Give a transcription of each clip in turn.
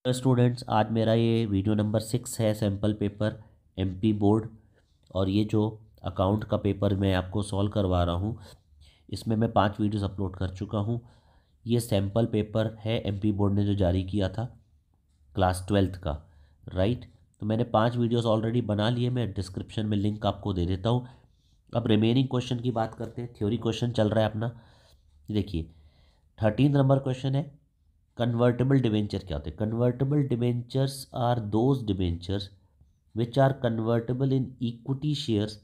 Students, आज मेरा ये वीडियो नंबर 6 है, सैम्पल पेपर एमपी बोर्ड। और ये जो अकाउंट का पेपर मैं आपको सॉल्व करवा रहा हूँ, इसमें मैं 5 वीडियोस अपलोड कर चुका हूँ। ये सैम्पल पेपर है एमपी बोर्ड ने जो जारी किया था क्लास 12th का, राइट। तो मैंने 5 वीडियोस ऑलरेडी बना लिए, मैं डिस्क्रिप्शन में लिंक आपको दे देता हूँ। अब रिमेनिंग क्वेश्चन की बात करते हैं। थ्योरी क्वेश्चन चल रहा है अपना। देखिए 13 नंबर क्वेश्चन है, कन्वर्टेबल डिवेंचर क्या होते हैं। Convertible debentures are those debentures which are convertible in equity shares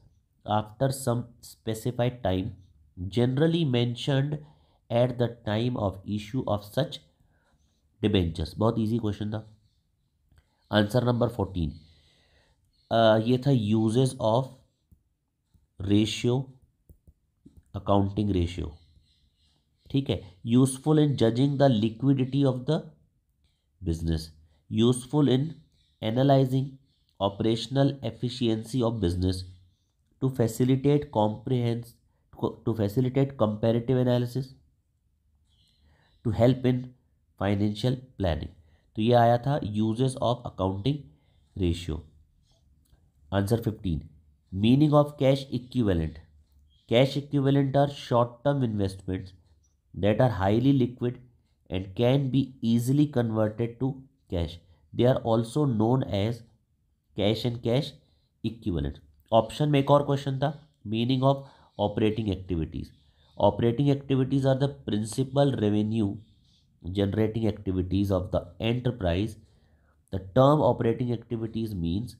after some specified time, generally mentioned at the time of issue of such debentures. बहुत इजी क्वेश्चन था। Answer number 14 ये था uses of ratio, accounting ratio. ठीक है, useful in judging the liquidity of the business, useful in analyzing operational efficiency of business, to facilitate to facilitate comparative analysis, to help in financial planning। तो ये आया था uses of accounting ratio. Answer 15, meaning of cash equivalent. Cash equivalent are short term investments that are highly liquid and can be easily converted to cash. They are also known as cash and cash equivalent। Option में एक और question था, meaning of operating activities. Operating activities are the principal revenue generating activities of the enterprise। The term operating activities means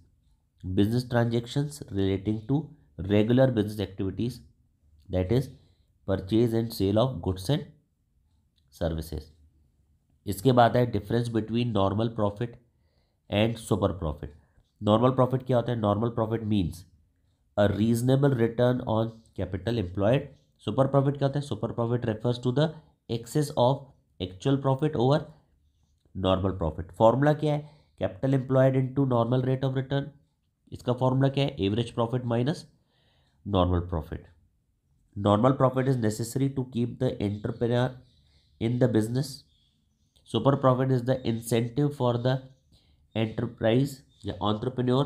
business transactions relating to regular business activities, that is purchase and sale of goods and services. इसके बाद है difference between normal profit and super profit. Normal profit क्या होता है। Normal profit means a reasonable return on capital employed. Super profit क्या होता है। Super profit refers to the excess of actual profit over normal profit. Formula क्या है। Capital employed into normal rate of return. इसका formula क्या है। Average profit minus normal profit. Normal profit is necessary to keep the entrepreneur in the business. Super profit is the incentive for the enterprise, the entrepreneur,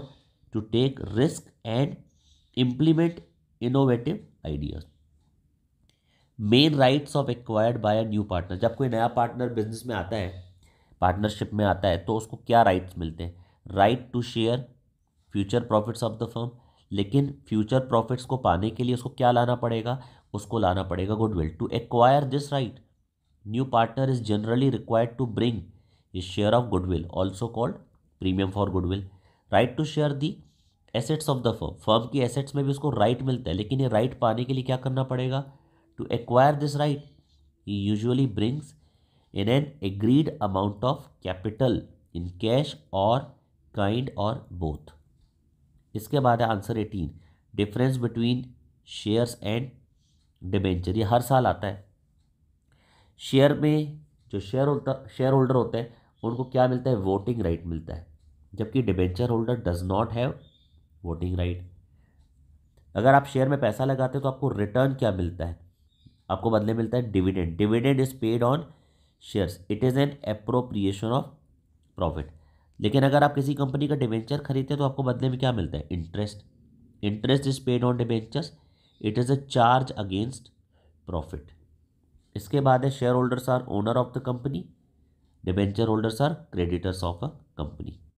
to take risk and implement innovative ideas. Main rights of acquired by a new partner। जब कोई नया partner business में आता है, partnership में आता है, तो उसको क्या राइट्स मिलते हैं। Right to share future profits of the firm. लेकिन फ्यूचर प्रॉफिट्स को पाने के लिए उसको क्या लाना पड़ेगा। उसको लाना पड़ेगा goodwill. To acquire this right, new partner is generally required to bring is share of goodwill, also called premium for goodwill. Right to share the assets of the firm. Firm की एसेट्स में भी उसको right मिलता है, लेकिन ये right पाने के लिए क्या करना पड़ेगा। To acquire this right he usually brings in an agreed amount of capital in cash or kind or both। इसके बाद है answer 18, difference between shares and debenture. ये हर साल आता है। शेयर में जो शेयर होल्डर होते हैं उनको क्या मिलता है। वोटिंग राइट मिलता है, जबकि debenture holder does not have voting right. अगर आप शेयर में पैसा लगाते हो तो आपको रिटर्न क्या मिलता है। आपको बदले मिलता है dividend. Dividend is paid on shares, it is an appropriation of profit. लेकिन अगर आप किसी कंपनी का डिवेंचर खरीदते हैं तो आपको बदले में क्या मिलता है। Interest. Interest is paid on debentures, it is a charge against profit. इसके बाद है share holders are owner of the company, debenture holders are creditors of a company.